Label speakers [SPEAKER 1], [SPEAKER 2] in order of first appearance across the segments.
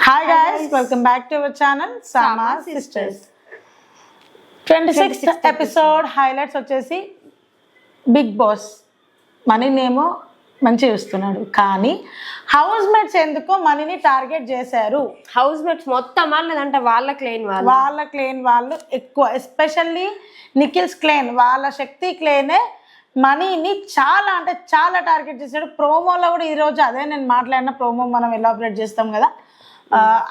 [SPEAKER 1] Hi guys, welcome back to our channel Sama Sisters. 26th episode highlights వచ్చేసి big boss మనీనేమో మంచిగా ఇస్తున్నాడు కానీ house mates ఎందుకో మనీని టార్గెట్ చేశారు.
[SPEAKER 2] హౌస్ మేట్స్ మొత్తం లేదంటే వాళ్ళ క్లెయిన్
[SPEAKER 1] వాళ్ళు ఎక్కువ, ఎస్పెషల్లీ నిఖిల్స్ క్లెయిన్, వాళ్ళ శక్తి క్లెయినే మనీని చాలా అంటే చాలా టార్గెట్ చేశాడు. ప్రోమోలో కూడా ఈరోజు అదే నేను మాట్లాడిన ప్రోమో మనం ఎలాబరేట్ చేస్తాం కదా,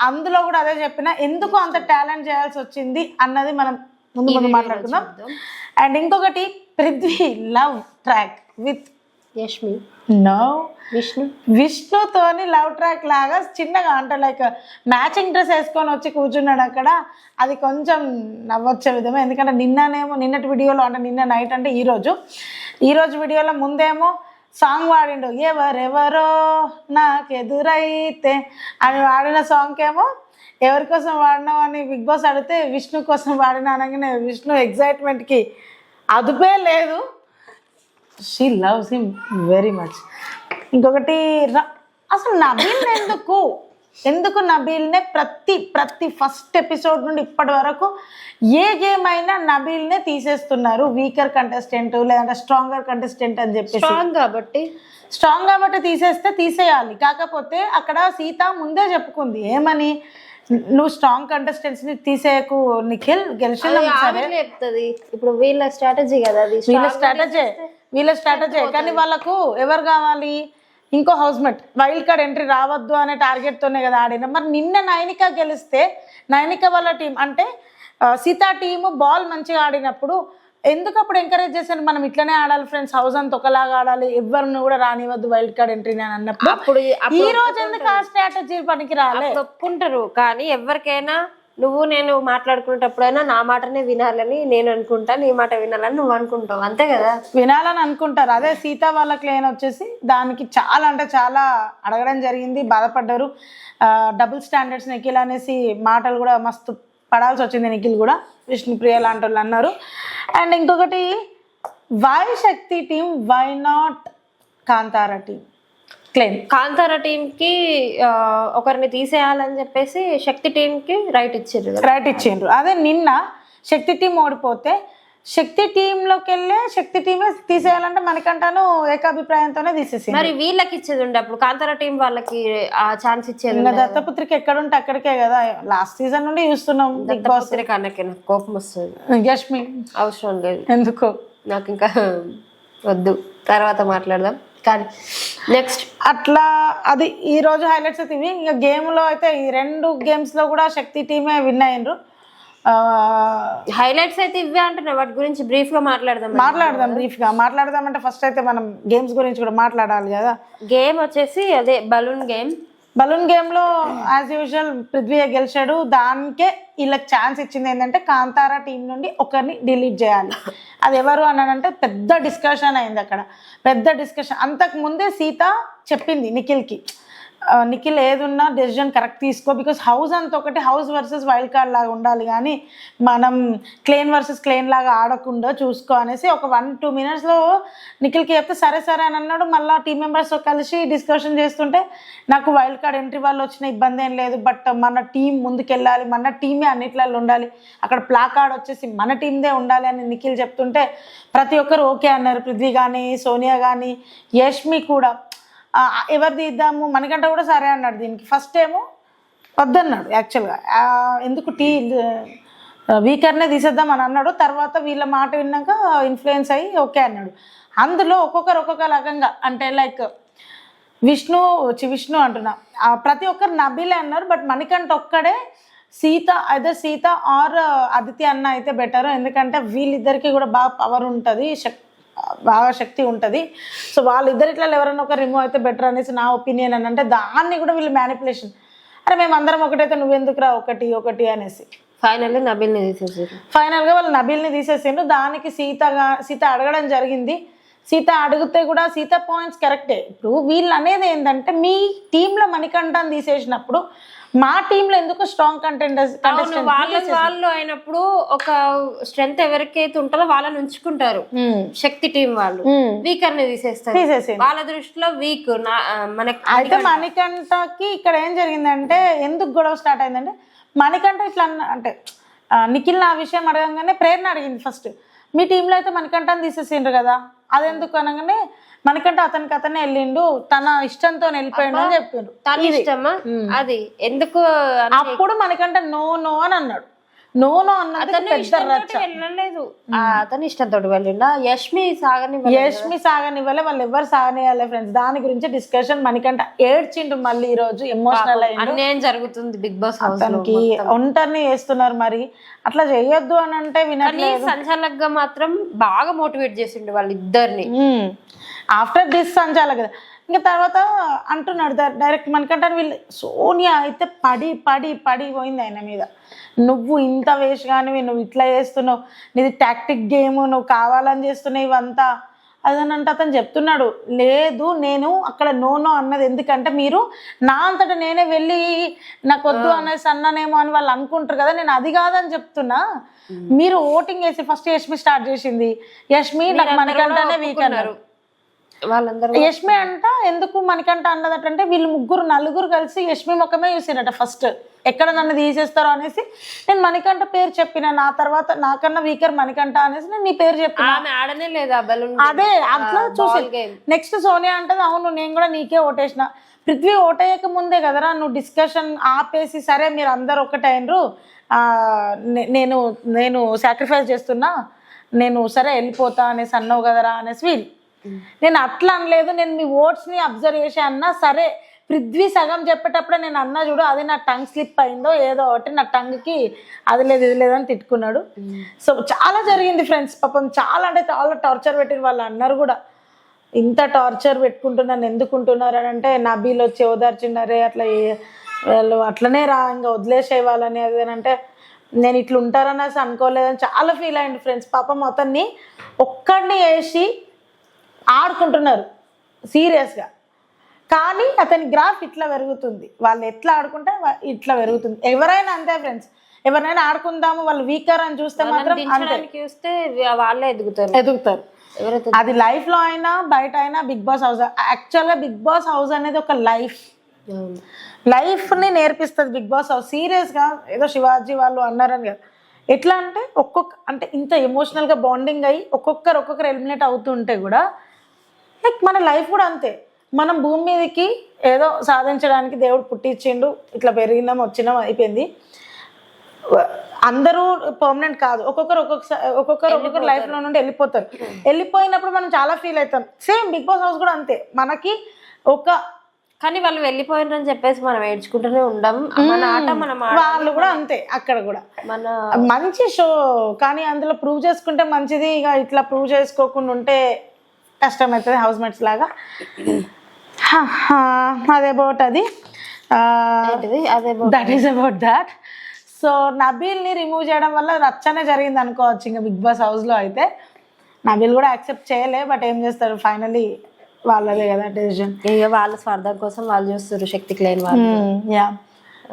[SPEAKER 1] అందులో కూడా అదే చెప్పిన ఎందుకు అంత టాలెంట్ చేయాల్సి వచ్చింది అన్నది మనం ముందు మాట్లాడుకుందాం. అండ్ ఇంకొకటి Prithvi love track with
[SPEAKER 2] Yashmi
[SPEAKER 1] విష్ణుతోని లవ్ ట్రాక్ లాగా చిన్నగా అంటే లైక్ మ్యాచింగ్ డ్రెస్ వేసుకొని వచ్చి కూర్చున్నాడు అక్కడ. అది కొంచెం నవ్వొచ్చే విధమే, ఎందుకంటే నిన్నటి వీడియోలో అంటే నిన్న నైట్ అంటే ఈరోజు వీడియోలో ముందేమో సాంగ్ వాడిండు, ఎవరెవరో నాకెదురైతే అని వాడిన సాంగ్కేమో ఎవరి కోసం వాడినావు అని బిగ్ బాస్ అడిగితే విష్ణు కోసం వాడిన అనగానే విష్ణు ఎగ్జైట్మెంట్కి అదుపే లేదు. She loves him very much. ఇంకొకటి అసలు నబీల్ ఎందుకు నబీల్నే ప్రతి ఫస్ట్ ఎపిసోడ్ నుండి ఇప్పటి వరకు ఏ గేమ్ అయినా నబీల్నే తీసేస్తున్నారు. వీకర్ కంటెస్టెంట్ లేదంటే స్ట్రాంగర్ కంటెస్టెంట్ అని చెప్పి స్ట్రాంగ్ కాబట్టి తీసేయాలి. కాకపోతే అక్కడ సీత ముందే చెప్పుకుంది ఏమని, నువ్వు స్ట్రాంగ్ కంటెస్టెంట్స్ ని తీసేయకు నిఖిల్, గెలిచిన
[SPEAKER 2] చెప్తుంది. ఇప్పుడు వీళ్ళ స్ట్రాటజీ కదా,
[SPEAKER 1] వీళ్ళ స్ట్రాటజీ కానీ వాళ్ళకు ఎవరు కావాలి, ఇంకో housemate wild card entry రావద్దు అనే టార్గెట్ తోనే కదా ఆడిన. మరి నిన్న నైనిక గెలిస్తే నైనిక వాళ్ళ టీం అంటే సీతా టీము బాల్ మంచిగా ఆడినప్పుడు ఎందుకు అప్పుడు ఎంకరేజ్ చేశాను, మనం ఇట్లనే ఆడాలి ఫ్రెండ్స్, హౌస్ అంతా ఒకలాగా ఆడాలి, ఎవరిని కూడా రానివద్దు వైల్డ్ కార్డ్ ఎంట్రీ అని అన్నప్పుడు అప్పుడు ఈ రోజు ఎందుకు ఆ స్ట్రాటజీ పనికి రాలే
[SPEAKER 2] ఒప్పుకుంటారు. కానీ ఎవరికైనా నువ్వు నేను మాట్లాడుకునేటప్పుడైనా నా మాటనే వినాలని నేను అనుకుంటా, నీ మాట వినాలని నువ్వు అనుకుంటావు, అంతే కదా,
[SPEAKER 1] వినాలని అనుకుంటారు. అదే సీత వాళ్ళ క్లెయిన్ వచ్చేసి దానికి చాలా అంటే చాలా అడగడం జరిగింది, బాధపడ్డారు. డబుల్ స్టాండర్డ్స్ నిఖిల్ అనేసి మాటలు కూడా మస్తు పడాల్సి వచ్చింది నిఖిల్ కూడా, విష్ణుప్రియ లాంటి వాళ్ళు అన్నారు. అండ్ ఇంకొకటి why Shakti team, why not Kantara team claim.
[SPEAKER 2] Kantara team కి ఒకరిని తీసేయాలని చెప్పేసి శక్తి టీం కి రైట్ ఇచ్చిండ్రు. అదే నిన్న శక్తి టీం ఓడిపోతే శక్తి టీంలోకి వెళ్ళే శక్తి టీమే తీసేయాలంటే మనకంటాను ఏకాభిప్రాయంతోనే తీసేసి మరి వీళ్ళకి ఇచ్చేది ఉండే, అప్పుడు కాంతారా టీం వాళ్ళకి ఆ ఛాన్స్ ఇచ్చేది.
[SPEAKER 1] దత్తపుత్రిక ఎక్కడుంటే అక్కడికే కదా, లాస్ట్ సీజన్ నుండి చూస్తున్నాం.
[SPEAKER 2] దత్తపుత్రిక అన్నకి నాకు కోపం వస్తుంది.
[SPEAKER 1] యష్మి
[SPEAKER 2] అవసరం లేదు,
[SPEAKER 1] ఎందుకు
[SPEAKER 2] నాకు ఇంకా వద్దు, తర్వాత మాట్లాడదాం. కానీ నెక్స్ట్
[SPEAKER 1] అట్లా అది ఈ రోజు హైలైట్స్ అయితే ఇవి. ఇంకా గేమ్లో అయితే ఈ 2 గేమ్స్లో కూడా శక్తి టీమే విన్ అయ్యిండ్రు.
[SPEAKER 2] హైలైట్స్ అయితే ఇవే అంటున్నా, వాటి గురించి బ్రీఫ్ గా
[SPEAKER 1] మాట్లాడదాం అంటే ఫస్ట్ అయితే మనం గేమ్స్ గురించి కూడా మాట్లాడాలి కదా.
[SPEAKER 2] గేమ్ వచ్చేసి అదే బలూన్ గేమ్ లో యాజ్ యూజువల్ పృథ్వీ గెలిచాడు. దానికే వీళ్ళకి ఛాన్స్ ఇచ్చింది ఏంటంటే కాంతారా టీం నుండి ఒకరిని డిలీట్ చేయాలి. అది ఎవరు అన్నానంటే పెద్ద డిస్కషన్ అయింది అక్కడ, అంతకు ముందే సీత చెప్పింది నిఖిల్ ఏదున్నా డెసిజన్ కరెక్ట్ తీసుకో, బికాస్ హౌస్ అంత ఒకటి హౌస్ వర్సెస్ వైల్డ్ కార్డ్ లాగా ఉండాలి కానీ మనం క్లెయిన్ వర్సెస్ క్లెయిన్ లాగా ఆడకుండా చూసుకో అనేసి ఒక 1-2 మినిట్స్లో నిఖిల్కి చెప్తే సరే అని అన్నాడు. మళ్ళీ టీం మెంబర్స్తో కలిసి డిస్కషన్ చేస్తుంటే నాకు వైల్డ్ కార్డ్ ఎంట్రీ వాళ్ళు వచ్చిన ఇబ్బంది ఏం లేదు, బట్ మన టీం ముందుకెళ్ళాలి, మన టీమే అన్నిట్లలో ఉండాలి, అక్కడ ప్లాకార్డ్ వచ్చేసి మన టీందే ఉండాలి అని నిఖిల్ చెప్తుంటే ప్రతి ఒక్కరు ఓకే అన్నారు. పృథ్వీ కానీ, సోనియా కానీ, యష్మి కూడా ఎవరిది ఇద్దాము, మనకంట కూడా సరే అన్నాడు. దీనికి ఫస్ట్ ఏమో వద్దన్నాడు యాక్చువల్గా, ఎందుకు వీకర్నే తీసేద్దాం అని అన్నాడు. తర్వాత వీళ్ళ మాట విన్నాక ఇన్ఫ్లుయెన్స్ అయ్యి ఓకే అన్నాడు. అందులో ఒక్కొక్క రకంగా అంటే లైక్ విష్ణు అంటున్నా ప్రతి ఒక్కరు నబీలే అన్నారు, బట్ మనకంట ఒక్కడే సీత ఆర్ ఆదిత్య అన్న అయితే బెటర్, ఎందుకంటే వీళ్ళిద్దరికి కూడా బాగా పవర్ ఉంటుంది, బాగా శక్తి ఉంటుంది. సో వాళ్ళిద్దరిట్లో ఎవరైనా ఒక రిమూవ్ అయితే బెటర్ అనేసి నా ఒపీనియన్ అని. అంటే దాన్ని కూడా వీళ్ళు మ్యానిపులేషన్, అరే మేము అందరం ఒకటైతే నువ్వెందుకురా ఒకటి అనేసి ఫైనల్గా
[SPEAKER 1] వాళ్ళు నబీల్ని తీసేసిండ్రు. దానికి సీత అడగడం జరిగింది. సీత అడిగితే కూడా సీత పాయింట్స్ కరెక్టే. ఇప్పుడు వీళ్ళు అనేది ఏంటంటే మీ టీంలో మణికంఠని తీసేసినప్పుడు మా టీంలో ఎందుకు స్ట్రాంగ్
[SPEAKER 2] వాళ్ళు అయినప్పుడు ఒక స్ట్రెంగ్త్ ఎవరికైతే ఉంటుందో వాళ్ళని ఉంచుకుంటారు. శక్తి టీం వాళ్ళు వీకర్ ని తీసేస్తారు. వాళ్ళ దృష్టిలో వీక్.
[SPEAKER 1] అయితే మణికంఠకి ఇక్కడ ఏం జరిగిందంటే ఎందుకు గొడవ స్టార్ట్ అయిందంటే మణికంఠ ఇట్లా అంటే నిఖిల్ నా విషయం అడగంగానే ప్రేరణ అడిగింది ఫస్ట్. మీ టీంలో అయితే మణికంఠని తీసేసిండ్రు కదా, అదెందుకు అనగానే మణికంఠ అతనే వెళ్ళిండు, తన ఇష్టంతో వెళ్ళిపోయిండు అని చెప్పిండు.
[SPEAKER 2] తన ఇష్టమా అది ఎందుకు?
[SPEAKER 1] అప్పుడు మణికంఠ నో అని అన్నాడు. నో అన్నది
[SPEAKER 2] వెళ్ళలేదు, అతని ఇష్టంతో వెళ్ళిండా. యష్మి
[SPEAKER 1] సాగనివ్వలే, వాళ్ళు ఎవరు సాగనివ్వాలి ఫ్రెండ్స్. దాని గురించి డిస్కషన్. మణికంఠ ఏడ్చిండు మళ్ళీ ఈ రోజు, ఎమోషనల్ అయ్యిండు.
[SPEAKER 2] అన్యాయం జరుగుతుంది బిగ్ బాస్ హౌస్
[SPEAKER 1] తనకి ఒంటరిని చేస్తున్నారు, మరి అట్లా చేయొద్దు అని అంటే వినట్లేదు.
[SPEAKER 2] సంచాలక్గా మాత్రం బాగా మోటివేట్ చేసిండు వాళ్ళిద్దరిని.
[SPEAKER 1] ఆఫ్టర్ దిస్ సంచాలక్ కదా. ఇంకా తర్వాత అంటున్నాడు డైరెక్ట్ మణికంఠ వీళ్ళు. సోనియా అయితే పడి పోయింది ఆయన మీద. నువ్వు ఇంత వేస్ట్ కానీ నువ్వు ఇట్లా చేస్తున్నావు, నీది టాక్టిక్ గేమ్, నువ్వు కావాలని చేస్తున్నావు ఇవంతా అదనంటే అతను చెప్తున్నాడు. లేదు నేను అక్కడ నో అన్నది ఎందుకంటే మీరు నా అంతటా నేనే వెళ్ళి నాకు వద్దు అనేసి అన్నానేమో అని వాళ్ళు అనుకుంటారు కదా, నేను అది కాదని చెప్తున్నా. మీరు ఓటింగ్ వేసి ఫస్ట్ యష్మి స్టార్ట్ చేసింది. యష్మి నాకు మణికంఠనే వీక్ అన్నారు
[SPEAKER 2] వాళ్ళందరూ.
[SPEAKER 1] యష్మి అంట ఎందుకు మణికంఠ అన్నదటంటే వీళ్ళు నలుగురు కలిసి యష్మి ముఖమే చూసిరట ఫస్ట్, ఎక్కడ నన్ను తీసేస్తారో అనేసి. నేను మణికంఠ పేరు చెప్పిన, నా తర్వాత నాకన్నా వీకర్ మణికంఠ అనేసి నేను నీ పేరు చెప్పిన. అదే అట్లా చూసి నెక్స్ట్ సోనియా అంటది అవును నేను కూడా నీకే ఓటేసిన. పృథ్వీ ఓటేయక ముందే కదరా నువ్వు డిస్కషన్ ఆపేసి సరే మీరు అందరు ఒకటైనరు, నేను సాక్రిఫైస్ చేస్తున్నా, నేను సరే వెళ్ళిపోతా అనేసి అన్నావు కదరా అనేసి వీళ్ళు. నేను అట్లా అనలేదు, నేను మీ ఓట్స్ని అబ్జర్వ్ చేసి అన్నా. సరే పృథ్వీ సగం చెప్పేటప్పుడే నేను అన్నా చూడు, అది నా టంగ్ స్లిప్ అయిందో ఏదో ఒకటి, నా టంగ్కి అది లేదు ఇది లేదని తిట్టుకున్నాడు. సో చాలా జరిగింది ఫ్రెండ్స్. పాపం చాలా అంటే చాలా టార్చర్ పెట్టిన వాళ్ళు అన్నారు కూడా. ఇంత టార్చర్ పెట్టుకుంటున్నాను ఎందుకుంటున్నారు అని అంటే నబీల్ వచ్చి ఓదార్చున్నారే అట్లా వాళ్ళు అట్లనే ఇంకా వదిలేసే వాళ్ళని అది అంటే నేను ఇట్లా ఉంటారనేసి అనుకోలేదని చాలా ఫీల్ అయ్యింది ఫ్రెండ్స్. పాపం అతన్ని ఒక్కడిని వేసి ఆడుకుంటున్నారు సీరియస్గా, కానీ అతని గ్రాఫ్ ఇట్లా పెరుగుతుంది. వాళ్ళు ఎట్లా ఆడుకుంటే ఇట్లా పెరుగుతుంది. ఎవరైనా అంతే ఫ్రెండ్స్, ఎవరైనా ఆడుకుందాము వాళ్ళు వీకర్ అని చూస్తే మాత్రం
[SPEAKER 2] చూస్తే వాళ్ళే ఎదుగుతారు.
[SPEAKER 1] అది లైఫ్ లో అయినా బయట అయినా. బిగ్ బాస్ హౌస్ యాక్చువల్గా బిగ్ బాస్ హౌస్ అనేది ఒక లైఫ్ ని నేర్పిస్తుంది బిగ్ బాస్ హౌస్. సీరియస్గా ఏదో శివాజీ వాళ్ళు అన్నారని కదా, ఎట్లా అంటే అంటే ఇంత ఎమోషనల్గా బాండింగ్ అయ్యి ఒక్కొక్కరు ఎలిమినేట్ అవుతుంటే కూడా లైక్ మన లైఫ్ కూడా అంతే. మనం భూమి మీదకి ఏదో సాధించడానికి దేవుడు పుట్టించిండు, ఇట్లా పెరిగినాం వచ్చినాం అయిపోయింది. అందరూ పర్మనెంట్ కాదు, ఒక్కొక్కరు లైఫ్లో నుండి వెళ్ళిపోతారు. వెళ్ళిపోయినప్పుడు మనం చాలా ఫీల్ అవుతాం. సేమ్ బిగ్ బాస్ హౌస్ కూడా అంతే. మనకి
[SPEAKER 2] కానీ వాళ్ళు వెళ్ళిపోయినని చెప్పేసి మనం ఏడ్చుకుంటూనే ఉండం. మన ఆట
[SPEAKER 1] వాళ్ళు కూడా అంతే. అక్కడ కూడా మంచి షో, కానీ అందులో ప్రూవ్ చేసుకుంటే మంచిది. ఇక ఇట్లా ప్రూవ్ చేసుకోకుండా ఉంటే కష్టమవుతుంది హౌస్ మేట్స్ లాగా. అదే అబౌట్ అది, that is about that. So నబీల్ని రిమూవ్ చేయడం వల్ల రచ్చనే జరిగింది అనుకోవచ్చు. ఇంకా బిగ్ బాస్ హౌస్లో అయితే నబీల్ కూడా యాక్సెప్ట్ చేయలే, బట్ ఏం చేస్తారు ఫైనలీ వాళ్ళదే కదా డెసిషన్.
[SPEAKER 2] ఇక వాళ్ళ స్వార్థం కోసం వాళ్ళు చూస్తారు, శక్తికి లేని వాళ్ళు.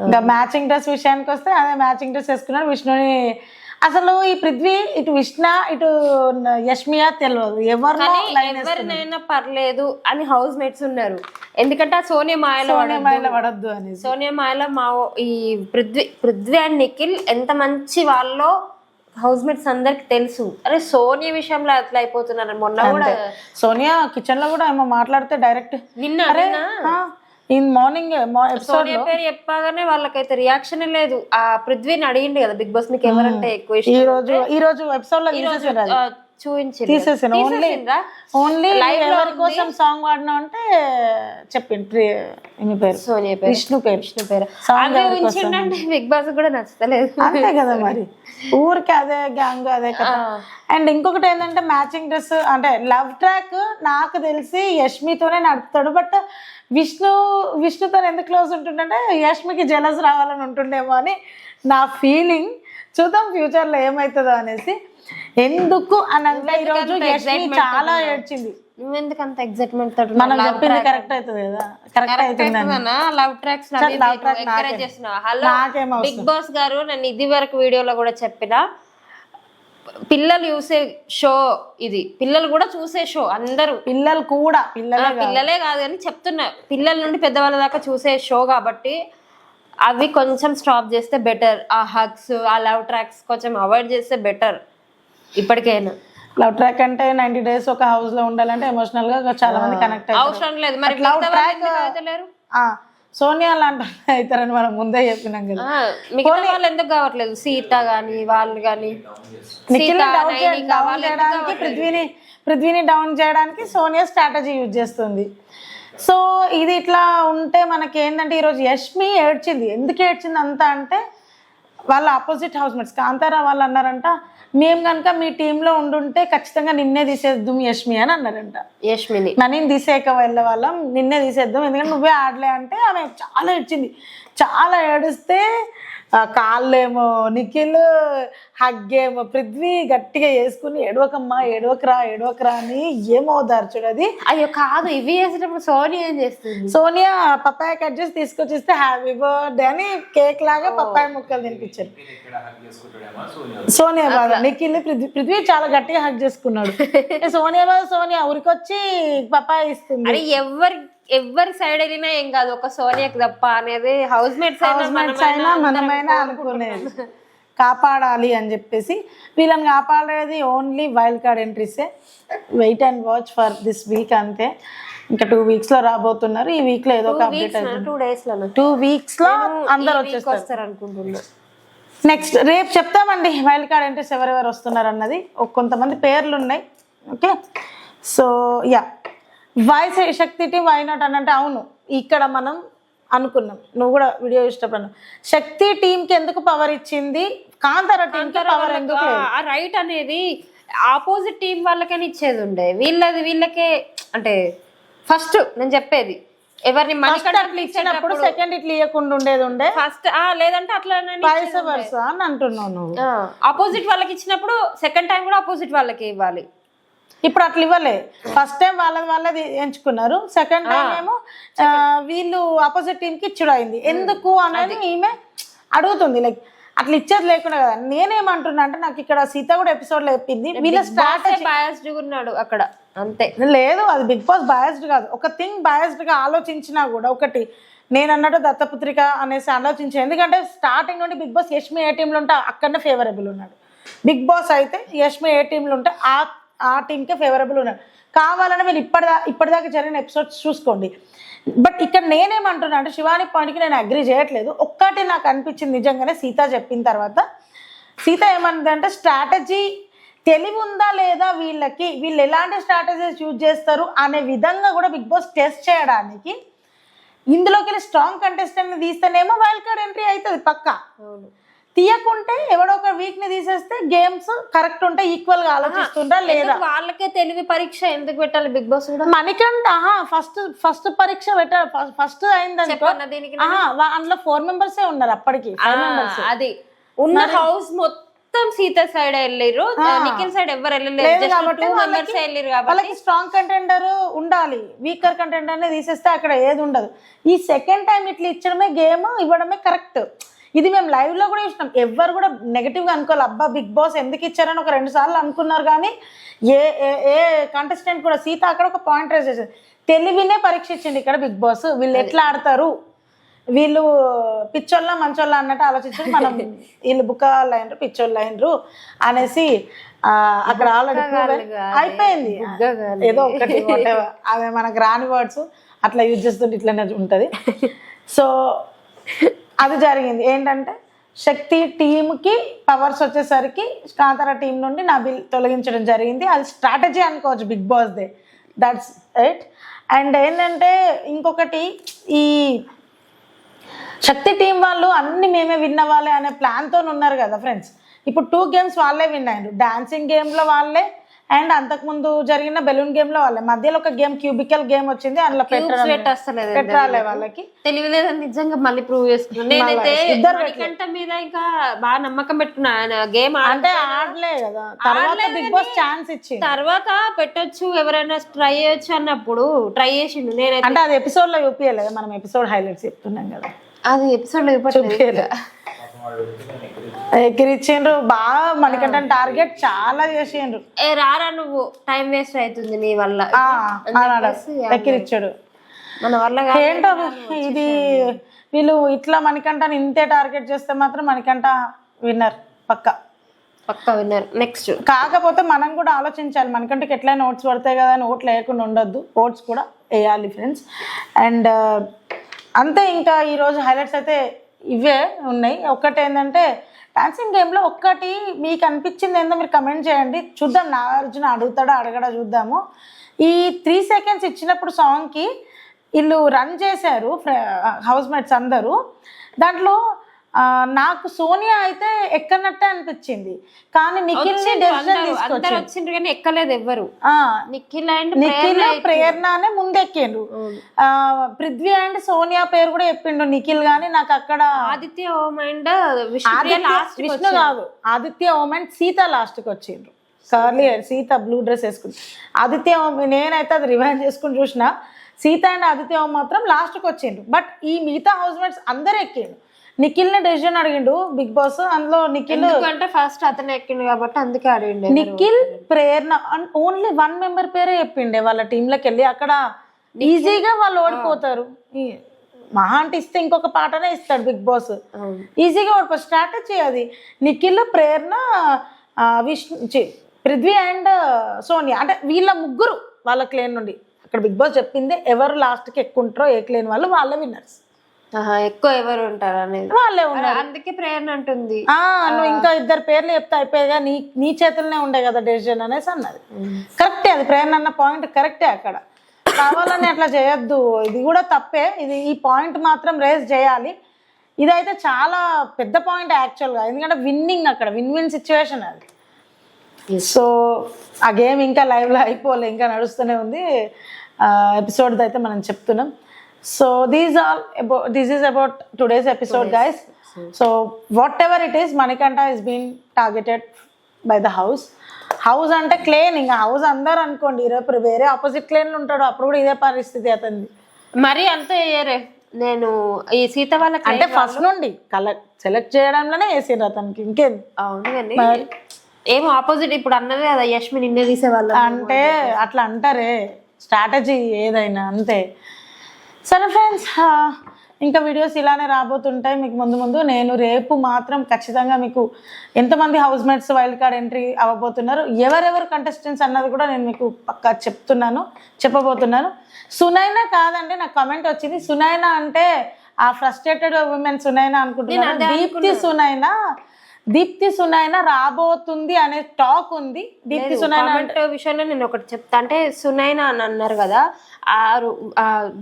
[SPEAKER 1] ఇంకా మ్యాచింగ్ డ్రెస్ విషయానికి వస్తే అదే మ్యాచింగ్ డ్రెస్ వేసుకున్నాడు విష్ణుని. అసలు ఈ పృథ్వీ ఇటు విష్ణ ఇటు యష్మియా తెలియదు,
[SPEAKER 2] ఎవరినైనా పర్లేదు అని హౌస్ మేట్స్ ఉన్నారు. ఎందుకంటే ఆ సోనియా మాయలో
[SPEAKER 1] పడద్దు అని.
[SPEAKER 2] సోనియా మాయలో ఈ పృథ్వీ అండ్ నిఖిల్ ఎంత మంచి వాళ్ళో హౌస్ మేట్స్ అందరికి తెలుసు. అరే సోనియా విషయంలో అట్లా అయిపోతున్నారు. మొన్న కూడా
[SPEAKER 1] సోనియా కిచెన్ లో కూడా ఏమో మాట్లాడితే డైరెక్ట్ మార్నింగ్
[SPEAKER 2] సోనియా పేరు చెప్పగానే వాళ్ళకైతే రియాక్షన్ లేదు. ఆ పృథ్వీని అడిగిండు కదా బిగ్ బాస్ మీకు ఎవరంటే ఎక్కువ ఇష్టం.
[SPEAKER 1] ఈ రోజు ఎపిసోడ్ లో తీసేసాను. ఓన్లీ ఎవరి కోసం సాంగ్ వాడినా అంటే చెప్పిండు పేరు
[SPEAKER 2] సోనియా పేరు,
[SPEAKER 1] విష్ణు పేరు
[SPEAKER 2] బిగ్ బాస్ కూడా నచ్చలేదు
[SPEAKER 1] అంతే కదా మరి. ఊరికి అదే గ్యాంగ్ అదే కదా. అండ్ ఇంకొకటి ఏంటంటే మ్యాచింగ్ డ్రెస్ అంటే లవ్ ట్రాక్ నాకు తెలిసి యష్మితోనే నడుపుతాడు. బట్ విష్ణుతో ఎందుకు క్లోజ్ ఉంటుండే యష్మికి జెలస్ రావాలని ఉంటుండేమో అని నా ఫీలింగ్. చూద్దాం ఫ్యూచర్లో ఏమవుతుందో అనేసి. ఎందుకు అని అంటే ఈరోజు యష్మి చాలా ఏడ్చింది.
[SPEAKER 3] నువ్వెందుకు అంత ఎగ్జైట్మెంట్ తోటి
[SPEAKER 1] మనం చెప్పింది కరెక్ట్ అవుతుంది కదా, కరెక్ట్ అవుతుంది.
[SPEAKER 3] లవ్ ట్రాక్స్ ఎంకరేజ్ చేస్తున్నా. హలో బిగ్ బాస్ గారు, నేను ఇది వరకు వీడియోలో కూడా చెప్పిన, పిల్లలు చూసే షో ఇది, పిల్లలు కూడా చూసే షో. అందరూ
[SPEAKER 1] పిల్లలు కూడా
[SPEAKER 3] పిల్లలే కాదు కానీ చెప్తున్నా, పిల్లల నుండి పెద్దవాళ్ళ దాకా చూసే షో కాబట్టి అవి కొంచెం స్టాప్ చేస్తే బెటర్. ఆ హగ్స్, ఆ లవ్ ట్రాక్స్ కొంచెం అవాయిడ్ చేస్తే బెటర్ ఇప్పటికైనా.
[SPEAKER 1] లవ్ ట్రాక్ అంటే 90 days ఒక హౌస్ లో ఉండాలంటే ఎమోషనల్ గా చాలా మంది కనెక్ట్
[SPEAKER 3] అవసరం లేదు. మరి లవ్ ట్రాక్ లేరు,
[SPEAKER 1] సోనియా లాంటి అవుతారని మనం ముందే చెప్పినాం కదా.
[SPEAKER 3] మిగతా వాళ్ళు ఎందుకు కావట్లేదు? సీత గాని వాళ్ళు గాని
[SPEAKER 1] పృథ్వీని డౌన్ చేయడానికి సోనియా స్ట్రాటజీ యూజ్ చేస్తుంది. సో ఇది ఇట్లా ఉంటే మనకి ఏంటంటే ఈరోజు యష్మి ఏడ్చింది. ఎందుకు ఏడ్చింది అంతా అంటే, వాళ్ళ ఆపోజిట్ హౌస్ మేట్స్ కాంతారా వాళ్ళు అన్నారంట, మేము కనుక మీ టీంలో ఉండుంటే ఖచ్చితంగా నిన్నే తీసేద్దాం యష్మి అని అన్నారంట.
[SPEAKER 3] యష్మిని
[SPEAKER 1] నన్ను తీసేయక వెళ్ళే వాళ్ళం, నిన్నే తీసేద్దాం ఎందుకంటే నువ్వే ఆడలే అంటే ఆమె చాలా ఏడ్చింది. చాలా ఏడిస్తే కాళ్ళేమో నిఖిల్, హగ్గేమో పృథ్వీ గట్టిగా వేసుకుని ఏడవకమ్మా ఏడవకరా అని ఏమవుతారు చూడది.
[SPEAKER 3] అయ్యో కాదు, ఇవి చేసేటప్పుడు సోనియా ఏం చేస్తుంది?
[SPEAKER 1] సోనియా పప్పాయ కట్ చేసి తీసుకొచ్చిస్తే హ్యాపీ బర్త్డే అని కేక్ లాగా పప్పాయ ముక్కలు తినిపించారు. సోనియా బాగా నిఖిల్ పృథ్వీ చాలా గట్టిగా హగ్ చేసుకున్నాడు. సోనియా ఉరికొచ్చి పప్పాయ ఇస్తుంది.
[SPEAKER 3] అరే ఎవరి సైడ్ వెళ్ళినా ఏం కాదు, ఒక సోనియాకి తప్ప అనేది హౌస్ మేట్స్
[SPEAKER 1] అయినా మనమైనా అనుకునేది. కాపాడాలి అని చెప్పేసి వీళ్ళని కాపాడేది ఓన్లీ వైల్డ్ కార్డ్ ఎంట్రీసే. Wait and watch for this week అంతే. ఇంకా 2 weeks లో రాబోతున్నారు. ఈ వీక్ లో ఏదో ఒక అప్డేట్ అవుతుంది.
[SPEAKER 3] 2
[SPEAKER 1] weeks లో అందరు వచ్చేస్తారు
[SPEAKER 3] అనుకుంటున్నారు.
[SPEAKER 1] నెక్స్ట్ రేపు చెప్తామండి వైల్డ్ కార్డ్ ఎంట్రీస్ ఎవరెవరు వస్తున్నారు అన్నది. కొంతమంది పేర్లు ఉన్నాయి. Okay, so yeah, why is Shakti team why not అని అంటే అవును, ఇక్కడ మనం అనుకున్నాం, నువ్వు కూడా వీడియో ఇష్టపడినావు. శక్తి టీంకి ఎందుకు పవర్ ఇచ్చింది, కాంతారా టీంకి పవర్ ఎందుకు?
[SPEAKER 3] ఆ రైట్ అనేది ఆపోజిట్ టీం వాళ్ళకైనా ఇచ్చేది ఉండే, వీళ్ళకే అంటే ఫస్ట్ నేను చెప్పేది ఎవరిని
[SPEAKER 1] ఇచ్చినప్పుడు సెకండ్ ఇట్లా ఇవ్వకుండా ఉండేది
[SPEAKER 3] ఫస్ట్, లేదంటే అట్లా
[SPEAKER 1] అని అంటున్నావు.
[SPEAKER 3] ఆపోజిట్ వాళ్ళకి ఇచ్చినప్పుడు సెకండ్ టైం కూడా ఆపోజిట్ వాళ్ళకి ఇవ్వాలి.
[SPEAKER 1] ఇప్పుడు అట్లా ఇవ్వలే. ఫస్ట్ టైం వాళ్ళది ఎంచుకున్నారు, సెకండ్ టైం ఏమో వీళ్ళు ఆపోజిట్ టీం కి ఇచ్చుడు అయింది. ఎందుకు అనేది ఈమె అడుగుతుంది. లైక్ అట్లా ఇచ్చేది లేకుండా కదా. నేనేమంటున్నా అంటే, నాకు ఇక్కడ సీత కూడా ఎపిసోడ్ లో చెప్పింది, వీళ్ళ స్ట్రాటజీ
[SPEAKER 3] బయాస్డ్ ఉన్నాడు అక్కడ అంతే.
[SPEAKER 1] లేదు, అది బిగ్ బాస్ బయాస్డ్ కాదు. ఒక థింగ్ బయాస్డ్ గా ఆలోచించినా కూడా, ఒకటి నేను అన్నట్టు దత్తపుత్రిక అనేసి ఆలోచించి, ఎందుకంటే స్టార్టింగ్ నుండి బిగ్ బాస్ యష్మి ఏ టీంలో ఉంటే అక్కడనే ఫేవరబుల్ ఉన్నాడు. బిగ్ బాస్ అయితే యష్మి ఏ టీంలో ఉంటే ఆ టీంకే ఫేవరబుల్ ఉన్నాడు. కావాలని మీరు ఇప్పటిదాకా జరిగిన ఎపిసోడ్స్ చూసుకోండి. బట్ ఇక్కడ నేనేమంటున్నా అంటే, శివాని పాయింట్కి నేను అగ్రీ చేయట్లేదు. ఒక్కటి నాకు అనిపించింది నిజంగానే, సీత చెప్పిన తర్వాత సీత ఏమన్నదంటే, స్ట్రాటజీ తెలివి ఉందా లేదా వీళ్ళు ఎలాంటి స్ట్రాటజీస్ యూజ్ చేస్తారు అనే విధంగా కూడా బిగ్ బాస్ టెస్ట్ చేయడానికి ఇందులోకి స్ట్రాంగ్ కంటెస్టెంట్ని తీస్తేనేమో వైల్డ్ కార్డ్ ఎంట్రీ అవుతుంది పక్కా. తీయకుంటే ఎవడో ఒక వీక్ ని తీసేస్తే గేమ్స్ కరెక్ట్ ఉంటే ఈక్వల్ గా ఆలోచిస్తుంటా లేదా?
[SPEAKER 3] వాళ్ళకే తెలివి పరీక్ష ఎందుకు పెట్టాలి బిగ్ బాస్?
[SPEAKER 1] మనకంటే ఫస్ట్ పరీక్ష పెట్టాలి. ఫస్ట్ అయిందని అందులో 4 members ఉన్నారు అప్పటికి.
[SPEAKER 3] అది ఉన్న హౌస్ మొత్తం సీత సైడ్ వెళ్ళారు, నిఖిల్ సైడ్ ఎవరు వెళ్ళలేదు కాబట్టి
[SPEAKER 1] వాళ్ళకి స్ట్రాంగ్ కంటెండర్ ఉండాలి. వీకర్ కంటెండర్ ని తీసేస్తే అక్కడ ఏది ఉండదు. ఈ సెకండ్ టైం ఇట్లా ఇచ్చడమే గేమ్ ఇవ్వడమే కరెక్ట్. ఇది మేము లైవ్ లో కూడా చూసినాం. ఎవరు కూడా నెగిటివ్ గా అనుకోవాలి, అబ్బా బిగ్ బాస్ ఎందుకు ఇచ్చారని ఒక 2 సార్లు అనుకున్నారు. కానీ ఏ కంటెస్టెంట్ కూడా, సీత అక్కడ ఒక పాయింట్ రైజ్ చేసింది, తెలివినే పరీక్ష ఇచ్చింది ఇక్కడ బిగ్ బాస్. వీళ్ళు ఎట్లా ఆడతారు, వీళ్ళు పిచ్చోళ్ళ మంచోళ్ళ అన్నట్టు ఆలోచించారు. మనం వీళ్ళు బుక్కలు అయినరు పిచ్చోళ్ళు అయినరు అనేసి అక్కడ ఆల్రెడీ అయిపోయింది. ఏదో ఒకటి అవి మనకు రాని వర్డ్స్ అట్లా యూజ్ చేస్తుంటే ఇట్లనే ఉంటది. సో అది జరిగింది. ఏంటంటే శక్తి టీంకి పవర్స్ వచ్చేసరికి కాంతారా టీం నుండి నబిల్ తొలగించడం జరిగింది. అది స్ట్రాటజీ అనుకోవచ్చు బిగ్ బాస్ దే, దట్స్ ఇట్. అండ్ ఏంటంటే ఇంకొకటి, ఈ శక్తి టీం వాళ్ళు అన్ని మేమే విన్ అవ్వాలి అనే ప్లాన్తో ఉన్నారు కదా ఫ్రెండ్స్. ఇప్పుడు 2 games వాళ్ళే విన్ అయ్యారు. డాన్సింగ్ గేమ్లో వాళ్ళే అండ్ అంతకుముందు జరిగిన బెలూన్ గేమ్ లో వాళ్ళే మధ్యలో ఒక గేమ్ క్యూబికల్ గేమ్ వచ్చింది, అందులో
[SPEAKER 3] పెట్టలేదు
[SPEAKER 1] పెట్టరాలే వాళ్ళకి.
[SPEAKER 3] తెలియలేదని నిజంగా మళ్ళీ ప్రూవ్ చేసుకున్నాను. నేనైతే మణికంఠ మీద ఇంకా బాగా నమ్మకం పెట్టుకున్నా. గేమ్
[SPEAKER 1] అంటే ఆడలే కదా, తర్వాత బిగ్ బాస్ ఛాన్స్ ఇచ్చి
[SPEAKER 3] తర్వాత పెట్టొచ్చు, ఎవరైనా ట్రై చేయొచ్చు అన్నప్పుడు ట్రై చేసిండు. నేనైతే
[SPEAKER 1] అంటే అది ఎపిసోడ్ లో చూపించలేదు, మనం ఎపిసోడ్ హైలైట్స్ చెప్తున్నాం కదా,
[SPEAKER 3] అది ఎపిసోడ్ లో
[SPEAKER 1] చూపించలేదు. ఎక్కిరిచ్చిండ్రు బాగా, మనకంటే టార్గెట్ చాలా చేసిండ్రు.
[SPEAKER 3] రారా నువ్వు, టైం వేస్ట్ అవుతుంది నీ వల్ల,
[SPEAKER 1] ఎక్కిరిచ్చాడు.
[SPEAKER 3] మన వల్ల
[SPEAKER 1] ఏంటో ఇది, వీళ్ళు ఇట్లా మనకంటాను ఇంతే టార్గెట్ చేస్తే మాత్రం మనకంట విన్నర్
[SPEAKER 3] పక్కా విన్నర్. నెక్స్ట్
[SPEAKER 1] కాకపోతే మనం కూడా ఆలోచించాలి, మనకంటే ఎట్లయినా ఓట్స్ పడతాయి కదా అని ఓట్లు వేయకుండా ఉండొద్దు, ఓట్స్ కూడా వేయాలి ఫ్రెండ్స్. అండ్ అంతే, ఇంకా ఈరోజు హైలైట్స్ అయితే ఇవే ఉన్నాయి. ఒక్కటి ఏంటంటే డాన్సింగ్ గేమ్లో ఒక్కటి మీకు అనిపించింది ఏందో మీరు కమెంట్ చేయండి, చూద్దాం. నాగార్జున అడుగుతాడా అడగడా చూద్దాము. ఈ 3 seconds ఇచ్చినప్పుడు సాంగ్కి వీళ్ళు రన్ చేశారు హౌస్ మేట్స్ అందరూ. దాంట్లో నాకు సోనియా అయితే ఎక్కనట్టే అనిపించింది, కానీ నిఖిల్
[SPEAKER 3] వచ్చిండ్రు కానీ ఎక్కలేదు ఎవ్వరు. నిఖిల్
[SPEAKER 1] ప్రేరణనే ముందెక్కిండు, పృథ్వీ అండ్ సోనియా పేరు కూడా చెప్పిండు నిఖిల్, గానీ నాకు అక్కడ
[SPEAKER 3] ఆదిత్య ఓం అండ్
[SPEAKER 1] విష్ణు కాదు, ఆదిత్య ఓం అండ్ సీత లాస్ట్ కి వచ్చిండ్రు. Curly hair, Sita blue dress వేసుకుంది. ఆదిత్య ఓం నేనైతే అది రివైండ్ చేసుకుని చూసిన, సీత అండ్ ఆదిత్య ఓం మాత్రం లాస్ట్కి వచ్చిండ్రు. బట్ ఈ మిగతా హౌస్ మేట్స్ అందరు ఎక్కిండు. నిఖిల్ ని డెసిషన్ అడిగిండు బిగ్ బాస్, అందులో నిఖిల్
[SPEAKER 3] అంటే ఫస్ట్ అతను ఎక్కిండు కాబట్టి అందుకే అడిగిండు.
[SPEAKER 1] నిఖిల్ ప్రేరణ ఓన్లీ 1 member పేరే చెప్పిండే వాళ్ళ టీంలోకి వెళ్ళి, అక్కడ ఈజీగా వాళ్ళు ఓడిపోతారు. మహా అంటే ఇస్తే ఇంకొక పాటనే ఇస్తాడు బిగ్ బాస్, ఈజీగా ఓడిపోతారు. స్ట్రాటజీ అది. నిఖిల్, ప్రేరణ, పృథ్వీ అండ్ సోనియా, అంటే వీళ్ళ ముగ్గురు వాళ్ళ క్లేన్ నుండి. అక్కడ బిగ్ బాస్ చెప్పింది ఎవరు లాస్ట్కి ఎక్కుంటారో ఏ క్లేన్ వాళ్ళు వాళ్ళే విన్నర్స్.
[SPEAKER 3] ఎక్కువ ఎవరు ఉంటారు అనేది
[SPEAKER 1] వాళ్ళే ఉన్నారు,
[SPEAKER 3] అందుకే ప్రేరణ అంటుంది.
[SPEAKER 1] నువ్వు ఇంకా 2 పేర్లు చెప్తే అయిపోయాగా, నీ చేతుల్నే ఉండే కదా డెసిషన్ అనేసి అన్నది. కరెక్టే, అది ప్రేరణ అన్న పాయింట్ కరెక్టే. అక్కడ కావాలని అట్లా చేయొద్దు, ఇది కూడా తప్పే. ఇది ఈ పాయింట్ మాత్రం రేజ్ చేయాలి. ఇదైతే చాలా పెద్ద పాయింట్ యాక్చువల్గా, ఎందుకంటే విన్నింగ్, అక్కడ విన్ సిచ్యువేషన్ అది. సో ఆ గేమ్ ఇంకా లైవ్లో అయిపోలే, ఇంకా నడుస్తూనే ఉంది. ఎపిసోడ్ అయితే మనం చెప్తున్నాం. So this is about today's episode, guys. So whatever it is, Manikanta is being targeted by the house అంటే క్లేన్. ఇంకా హౌస్ అందరు అనుకోండి, రేపు వేరే ఆపోజిట్ క్లేన్లు ఉంటాడు, అప్పుడు కూడా ఇదే పరిస్థితి అతనిది.
[SPEAKER 3] మరి అంత వేయరే. నేను ఈ సీత వాళ్ళకి
[SPEAKER 1] అంటే ఫస్ట్ నుండి సెలెక్ట్ చేయడంలోనే వేసిండ్రు అతనికి, ఇంకేం.
[SPEAKER 3] అవును కానీ ఏమో ఆపోజిట్ ఇప్పుడు అన్నదే కదా, యష్మి నిన్నే తీసేవాళ్ళు
[SPEAKER 1] అంటే అట్లా అంటారే, స్ట్రాటజీ ఏదైనా అంతే. సరే ఫ్రెండ్స్, ఇంకా వీడియోస్ ఇలానే రాబోతుంటాయి మీకు ముందు. నేను రేపు మాత్రం ఖచ్చితంగా మీకు ఎంతమంది house mates wild card entry అవ్వబోతున్నారు, ఎవరెవరు కంటెస్టెంట్స్ అన్నది కూడా నేను మీకు పక్కా చెప్పబోతున్నాను. సునైనా కాదండి, నాకు కమెంట్ వచ్చింది, సునైనా అంటే ఆ ఫ్రస్ట్రేటెడ్ ఉమెన్ సునైనా అనుకుంటున్నాను. దీప్తి సునైనా రాబోతుంది అనే టాక్ ఉంది. దీప్తి సునైనా
[SPEAKER 3] విషయంలో నేను ఒకటి చెప్తా, అంటే సునైనా అని అన్నారు కదా,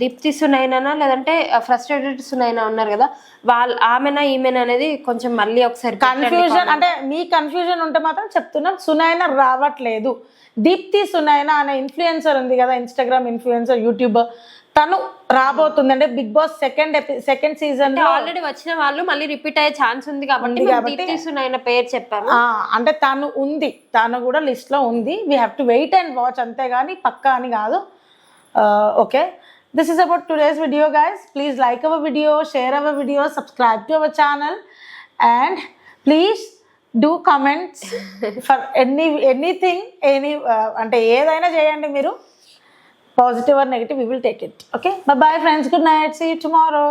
[SPEAKER 3] దీప్తి సునైనా లేదంటే ఫ్రస్ట్రేటెడ్ సునైనా ఉన్నారు కదా, ఆమెనా ఈమెనా అనేది కొంచెం మళ్ళీ ఒకసారి
[SPEAKER 1] కన్ఫ్యూజన్. అంటే మీ కన్ఫ్యూజన్ ఉంటే మాత్రం చెప్తున్నాం, సునైనా రావట్లేదు. దీప్తి సునైనా అనే ఇన్ఫ్లుయెన్సర్ ఉంది కదా, ఇన్స్టాగ్రామ్ ఇన్ఫ్లుయెన్సర్, యూట్యూబర్, తను రాబోతుంది. అంటే బిగ్ బాస్ సెకండ్ సీజన్ లో
[SPEAKER 3] ఆల్రెడీ వచ్చిన వాళ్ళు మళ్ళీ రిపీట్ అయ్యే ఛాన్స్ ఉంది కాబట్టి దీప్తి సునైనా పేరు చెప్పాము.
[SPEAKER 1] అంటే తను ఉంది, తను కూడా లిస్ట్ లో ఉంది. We have to wait and watch, అంతేగాని పక్కా అని కాదు. Okay, this is about today's video guys. Please like our video, share our video, subscribe to our channel, and please do comments for anything అంటే ఏదైనా చేయండి మీరు, positive or negative, we will take it. Okay, bye bye friends, good night, see you tomorrow.